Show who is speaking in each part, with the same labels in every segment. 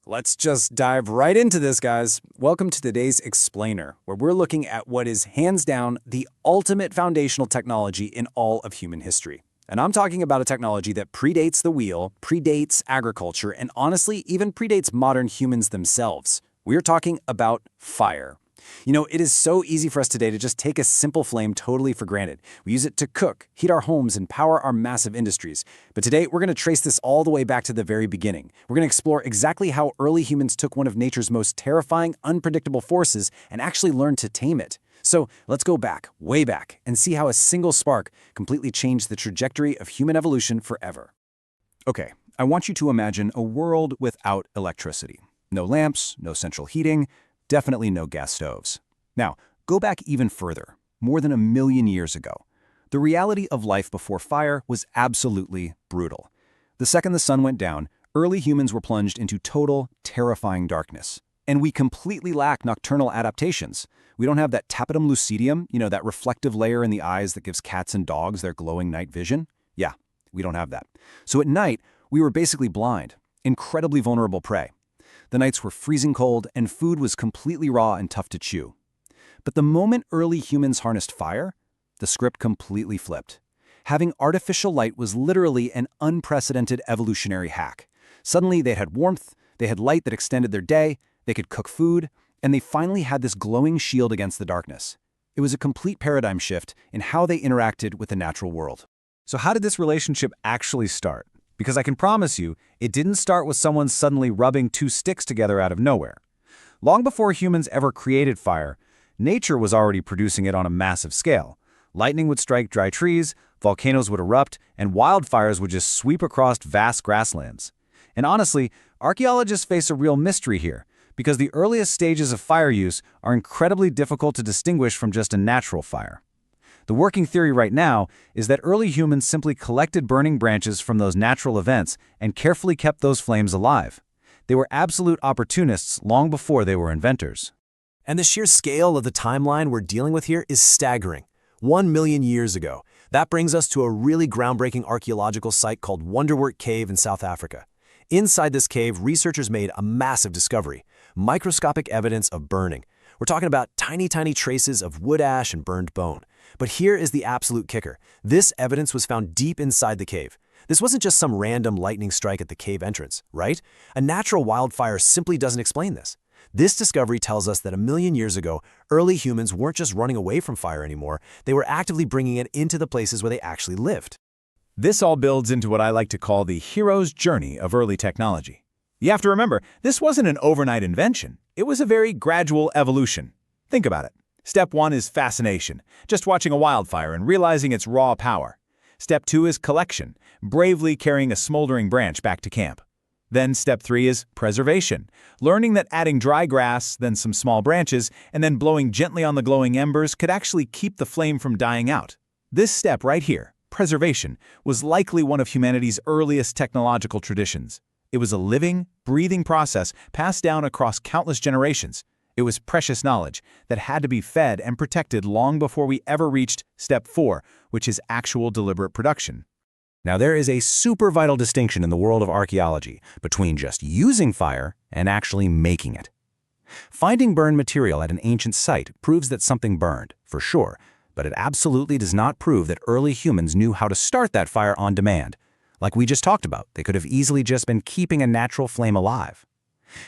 Speaker 1: Let's just dive right into this, guys. Welcome to today's Explainer, where we're looking at what is hands down the ultimate foundational technology in all of human history. And I'm talking about a technology that predates the wheel, predates agriculture, and honestly, even predates modern humans themselves. We're talking about fire. You know, it is so easy for us today to just take a simple flame totally for granted. We use it to cook, heat our homes, and power our massive industries. But today, we're going to trace this all the way back to the very beginning. We're going to explore exactly how early humans took one of nature's most terrifying, unpredictable forces and actually learned to tame it. So let's go back, way back, and see how a single spark completely changed the trajectory of human evolution forever. Okay, I want you to imagine a world without electricity. No lamps, no central heating, definitely no gas stoves. Now, go back even further, more than 1 million years ago. The reality of life before fire was absolutely brutal. The second the sun went down, early humans were plunged into total, terrifying darkness. And we completely lack nocturnal adaptations. We don't have that tapetum lucidum, that reflective layer in the eyes that gives cats and dogs their glowing night vision. Yeah, we don't have that. So at night, we were basically blind, incredibly vulnerable prey. The nights were freezing cold, and food was completely raw and tough to chew. But the moment early humans harnessed fire, the script completely flipped. Having artificial light was literally an unprecedented evolutionary hack. Suddenly, they had warmth, they had light that extended their day, they could cook food, and they finally had this glowing shield against the darkness. It was a complete paradigm shift in how they interacted with the natural world.
Speaker 2: So how did this relationship actually start? Because I can promise you, it didn't start with someone suddenly rubbing 2 sticks together out of nowhere. Long before humans ever created fire, nature was already producing it on a massive scale. Lightning would strike dry trees, volcanoes would erupt, and wildfires would just sweep across vast grasslands. And honestly, archaeologists face a real mystery here, because the earliest stages of fire use are incredibly difficult to distinguish from just a natural fire. The working theory right now is that early humans simply collected burning branches from those natural events and carefully kept those flames alive. They were absolute opportunists long before they were inventors.
Speaker 3: And the sheer scale of the timeline we're dealing with here is staggering. 1 million years ago. That brings us to a really groundbreaking archaeological site called Wonderwerk Cave in South Africa. Inside this cave, researchers made a massive discovery: microscopic evidence of burning. We're talking about tiny traces of wood ash and burned bone. But here is the absolute kicker. This evidence was found deep inside the cave. This wasn't just some random lightning strike at the cave entrance, right? A natural wildfire simply doesn't explain this. This discovery tells us that 1 million years ago, early humans weren't just running away from fire anymore, they were actively bringing it into the places where they actually lived.
Speaker 2: This all builds into what I like to call the hero's journey of early technology. You have to remember, this wasn't an overnight invention. It was a very gradual evolution. Think about it. Step 1 is fascination, just watching a wildfire and realizing its raw power. Step 2 is collection, bravely carrying a smoldering branch back to camp. Then Step 3 is preservation, learning that adding dry grass, then some small branches, and then blowing gently on the glowing embers could actually keep the flame from dying out. This step right here, preservation, was likely one of humanity's earliest technological traditions. It was a living, breathing process passed down across countless generations. It was precious knowledge that had to be fed and protected long before we ever reached Step 4, which is actual deliberate production.
Speaker 1: Now, there is a super vital distinction in the world of archaeology between just using fire and actually making it. Finding burned material at an ancient site proves that something burned, for sure, but it absolutely does not prove that early humans knew how to start that fire on demand. Like we just talked about, they could have easily just been keeping a natural flame alive.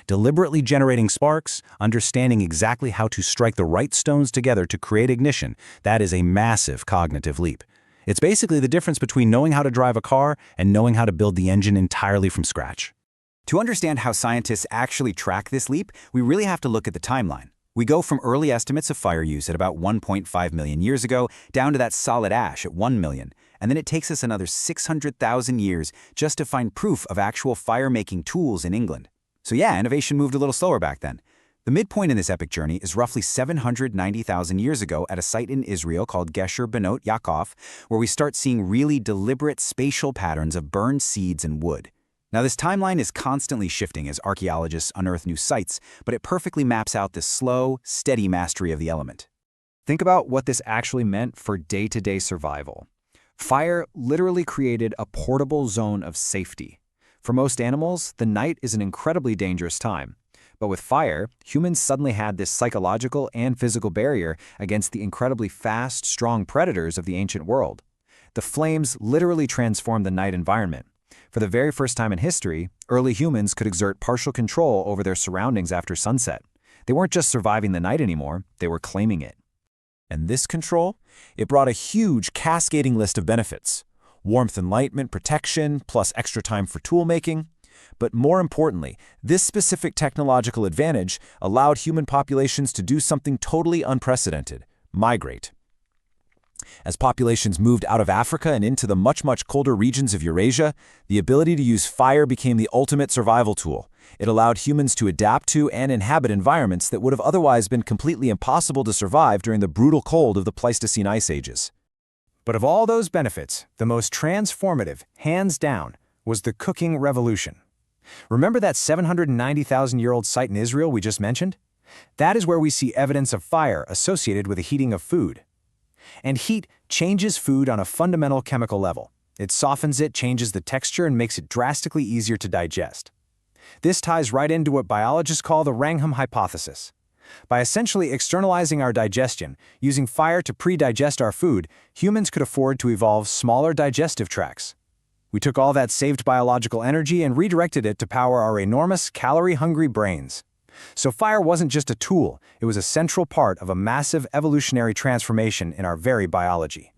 Speaker 1: Deliberately generating sparks, understanding exactly how to strike the right stones together to create ignition, that is a massive cognitive leap. It's basically the difference between knowing how to drive a car and knowing how to build the engine entirely from scratch. To understand how scientists actually track this leap, we really have to look at the timeline. We go from early estimates of fire use at about 1.5 million years ago down to that solid ash at 1 million, and then it takes us another 600,000 years just to find proof of actual fire-making tools in England. So yeah, innovation moved a little slower back then. The midpoint in this epic journey is roughly 790,000 years ago at a site in Israel called Gesher, Benot, Yaakov, where we start seeing really deliberate spatial patterns of burned seeds and wood. Now, this timeline is constantly shifting as archaeologists unearth new sites, but it perfectly maps out this slow, steady mastery of the element. Think about what this actually meant for day-to-day survival. Fire literally created a portable zone of safety. For most animals, the night is an incredibly dangerous time. But with fire, humans suddenly had this psychological and physical barrier against the incredibly fast, strong predators of the ancient world. The flames literally transformed the night environment. For the very first time in history, early humans could exert partial control over their surroundings after sunset. They weren't just surviving the night anymore, they were claiming it. And this control, it brought a huge cascading list of benefits. Warmth, enlightenment, protection, plus extra time for tool making. But more importantly, this specific technological advantage allowed human populations to do something totally unprecedented: migrate. As populations moved out of Africa and into the much colder regions of Eurasia, the ability to use fire became the ultimate survival tool. It allowed humans to adapt to and inhabit environments that would have otherwise been completely impossible to survive during the brutal cold of the Pleistocene ice ages.
Speaker 3: But of all those benefits, the most transformative, hands down, was the cooking revolution. Remember that 790,000-year-old site in Israel we just mentioned? That is where we see evidence of fire associated with the heating of food. And heat changes food on a fundamental chemical level. It softens it, changes the texture, and makes it drastically easier to digest. This ties right into what biologists call the Wrangham hypothesis. By essentially externalizing our digestion, using fire to pre-digest our food, humans could afford to evolve smaller digestive tracts. We took all that saved biological energy and redirected it to power our enormous, calorie-hungry brains. So fire wasn't just a tool, it was a central part of a massive evolutionary transformation in our very biology.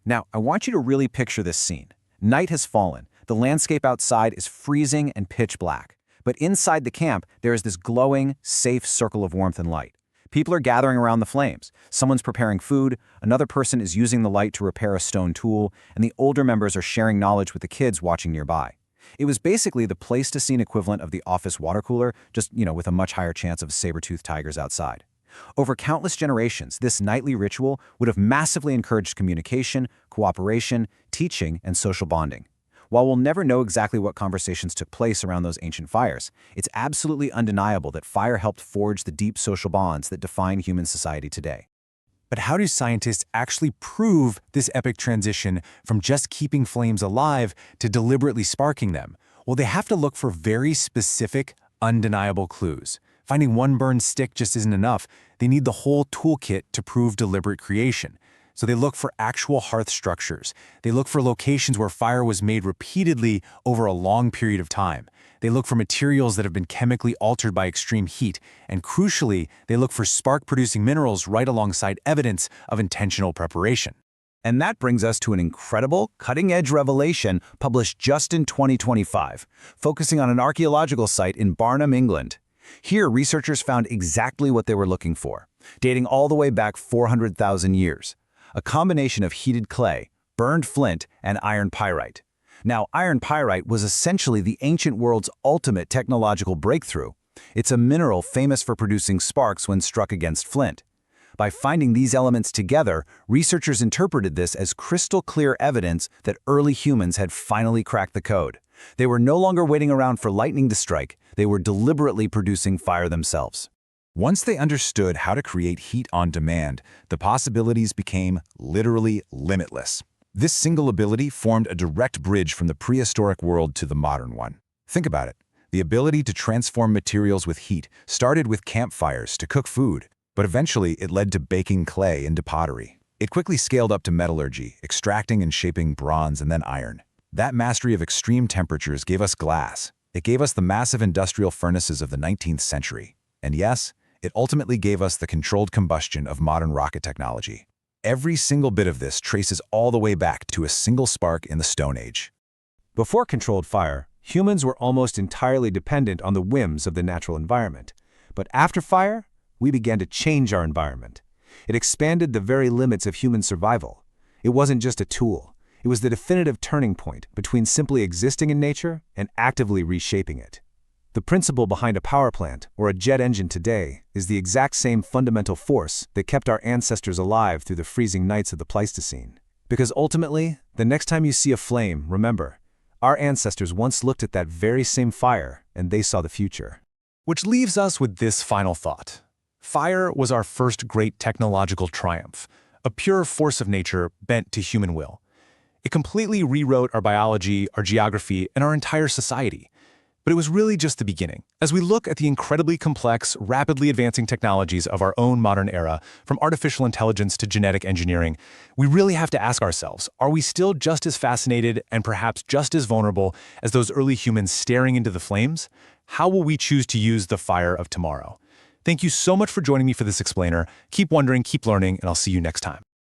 Speaker 1: Now, I want you to really picture this scene. Night has fallen. The landscape outside is freezing and pitch black. But inside the camp, there is this glowing, safe circle of warmth and light. People are gathering around the flames. Someone's preparing food, another person is using the light to repair a stone tool, and the older members are sharing knowledge with the kids watching nearby. It was basically the Pleistocene equivalent of the office water cooler, just, with a much higher chance of saber-toothed tigers outside. Over countless generations, this nightly ritual would have massively encouraged communication, cooperation, teaching, and social bonding. While we'll never know exactly what conversations took place around those ancient fires, it's absolutely undeniable that fire helped forge the deep social bonds that define human society today.
Speaker 3: But how do scientists actually prove this epic transition from just keeping flames alive to deliberately sparking them? Well, they have to look for very specific, undeniable clues. Finding one burned stick just isn't enough. They need the whole toolkit to prove deliberate creation. So they look for actual hearth structures. They look for locations where fire was made repeatedly over a long period of time. They look for materials that have been chemically altered by extreme heat. And crucially, they look for spark-producing minerals right alongside evidence of intentional preparation.
Speaker 2: And that brings us to an incredible, cutting-edge revelation published just in 2025, focusing on an archaeological site in Barnum, England. Here, researchers found exactly what they were looking for, dating all the way back 400,000 years. A combination of heated clay, burned flint, and iron pyrite. Now, iron pyrite was essentially the ancient world's ultimate technological breakthrough. It's a mineral famous for producing sparks when struck against flint. By finding these elements together, researchers interpreted this as crystal clear evidence that early humans had finally cracked the code. They were no longer waiting around for lightning to strike, they were deliberately producing fire themselves. Once they understood how to create heat on demand, the possibilities became literally limitless. This single ability formed a direct bridge from the prehistoric world to the modern one. Think about it. The ability to transform materials with heat started with campfires to cook food, but eventually it led to baking clay into pottery. It quickly scaled up to metallurgy, extracting and shaping bronze and then iron. That mastery of extreme temperatures gave us glass. It gave us the massive industrial furnaces of the 19th century. And yes, it ultimately gave us the controlled combustion of modern rocket technology. Every single bit of this traces all the way back to a single spark in the Stone Age.
Speaker 3: Before controlled fire, humans were almost entirely dependent on the whims of the natural environment. But after fire, we began to change our environment. It expanded the very limits of human survival. It wasn't just a tool. It was the definitive turning point between simply existing in nature and actively reshaping it. The principle behind a power plant or a jet engine today is the exact same fundamental force that kept our ancestors alive through the freezing nights of the Pleistocene. Because ultimately, the next time you see a flame, remember, our ancestors once looked at that very same fire and they saw the future. Which leaves us with this final thought. Fire was our first great technological triumph, a pure force of nature bent to human will.
Speaker 2: It completely rewrote our biology, our geography, and our entire society. But it was really just the beginning. As we look at the incredibly complex, rapidly advancing technologies of our own modern era, from artificial intelligence to genetic engineering, we really have to ask ourselves, are we still just as fascinated and perhaps just as vulnerable as those early humans staring into the flames? How will we choose to use the fire of tomorrow? Thank you so much for joining me for this explainer. Keep wondering, keep learning, and I'll see you next time.